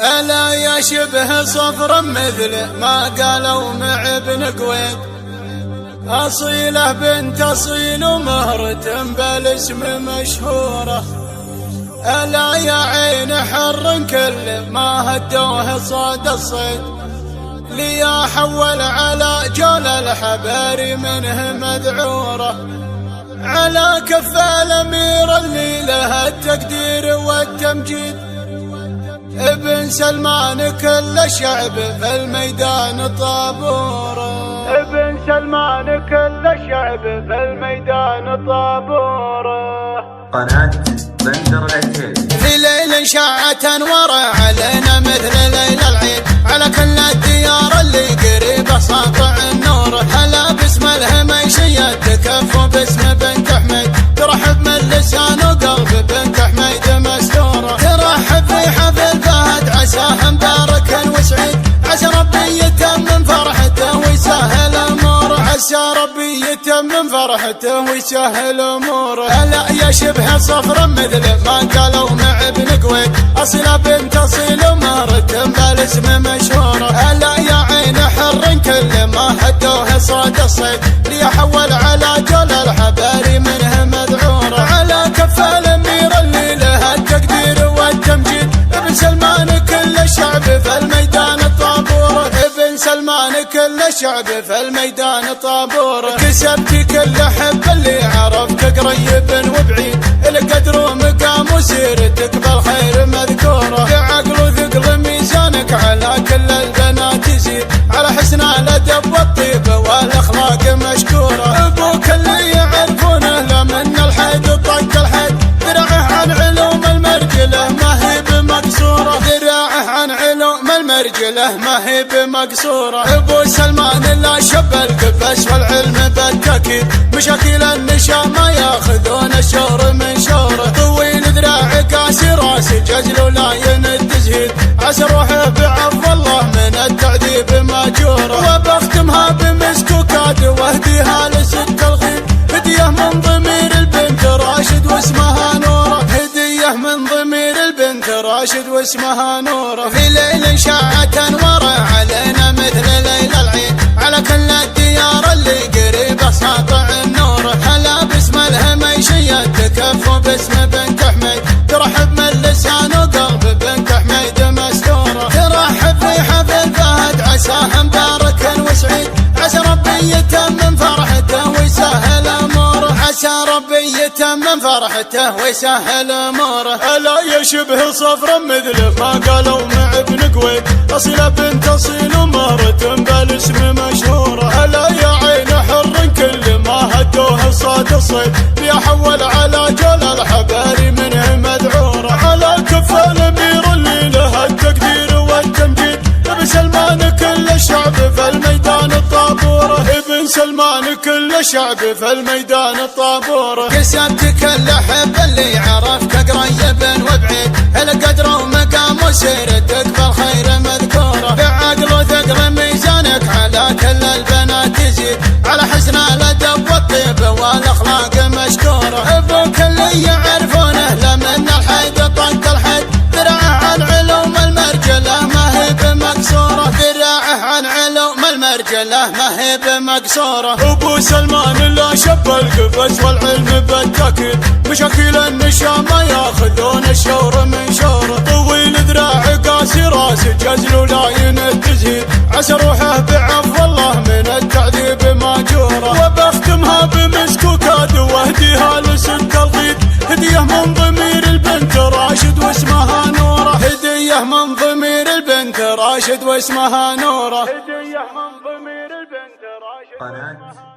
ألا يا شبه صفر مثل ما قالوا مع ابن قويد، أصيلة بنت أصيل ومهرة بالاسم مشهورة. ألا يا عين حر كل ما هدوه صاد الصيد، ليا حول على جول الحباري منه مذعورة. على كف الأمير اللي له التقدير والتمجيد، ابن سلمان كل الشعب في الميدان طابوره. ابن سلمان كل الشعب في الميدان طابوره. قناة بندر العتيب في ليل شاعت انواره علينا مثل ليل العيد، على كل الديار اللي قريبه ساطع النور. هلا باسم الهميشية تكفوا باسم بنت حميد، ترحب من لسان وقلب بنت حميد مستوره. ترحب في حفل فهد عساه مبارك وسعيد، عسى ربي يتمم فرحته ويسهل اموره. عسى ربي يتمم فرحته ويسهل اموره. هلا يا شبه صفر مثل ما قالوا مع ابن قويد، أصيلة بنت أصيل ومهرة بالاسم مشهورة. هلا يا عين حر كل ما هدوه صاد الصيد، ليحول على جول الحباري منه مذعورة. على كف الأمير اللي له التقدير والتمجيد، ابن سلمان كل الشعب في الميدان طابوره. ابن سلمان كل الشعب في الميدان طابوره. كسبت كل حب اللي عرفت قريب وبعيد، القدر ومقام وسيرتك بالخير مذكوره. بعقل وثقل ميزانك على كل البنات يزيد، على حسن الادب والطيبه والاخلاق مشكوره. ابوك اللي يعرفونه له من الحيد طق الحيد، ذراعه عن علوم المرجله ما هي بمقصوره. ذراعه عن علوم المرجله ما هي بمقصوره. ابو سلمان لا شب القبس والعلم بالتاكيد، مشاكل النشا ما ياخذون الشور من شوره. طويل ذراع قاسي راسي جزل ولاين التزهيد، عسى روحه بعفو الله من التعذيب ماجوره. وبختمها بمسك وكاد واهديها لست الخير، هديه من ضمير البنت راشد واسمها نوره. هديه من ضمير البنت راشد واسمها نوره. في ليل شاعت انواره علينا مثل ليل العيد، على كل الديار اللي قريبه ساطع النور. هلا باسم الهميشية تكفوا باسم بنت حميد، ترحب من لسان وقلب بنت حميد مستوره. ترحب في حفل فهد عساه مبارك وسعيد، عسى ربي يتمم فرحته ويسهل اموره. عسى ربي يتمم فرحته ويسهل اموره. الا يا شبه صفر مثل ما قالوا مع ابن قويد، اصيله بنت اصيل ومهرة بالاسم مشهوره. الا يا عين حر كل ما هدوه صاد الصيد، ليحول على جول الحباري منه مذعوره. على كف الامير اللي له التقدير والتمجيد، ابن سلمان كل الشعب في الميدان طابوره. ابن سلمان كل الشعب في الميدان طابوره. كسبت كل حب اللي عرفت قريب وبعيد، القدر ومقام وسيرتك بالخير مذكوره. بعقل وثقل ميزانك على كل البنات يزيد، على حسن الادب والطيبه والاخلاق مشكوره. ابوك اللي يعرفونه له من الحيد طق الحيد، ذراعه عن علوم المرجله ما هي بمقصوره. ذراعه عن علوم المرجله ما هي بمقصوره. ابو سلمان لا شب القفز والعلم بالتاكيد، مشاكل النشا ما ياخذون الشور من شوره. طويل ذراع قاسي راسي جزل ولاين التزهيد، عسى روحه بعفو الله من التعذيب ماجوره. وبختمها بمسك وكاد واهديها لست الخيد، هديه من ضمير البنت راشد واسمها نوره. هديه من ضمير البنت راشد واسمها نوره. هديه من ضمير البنت راشد.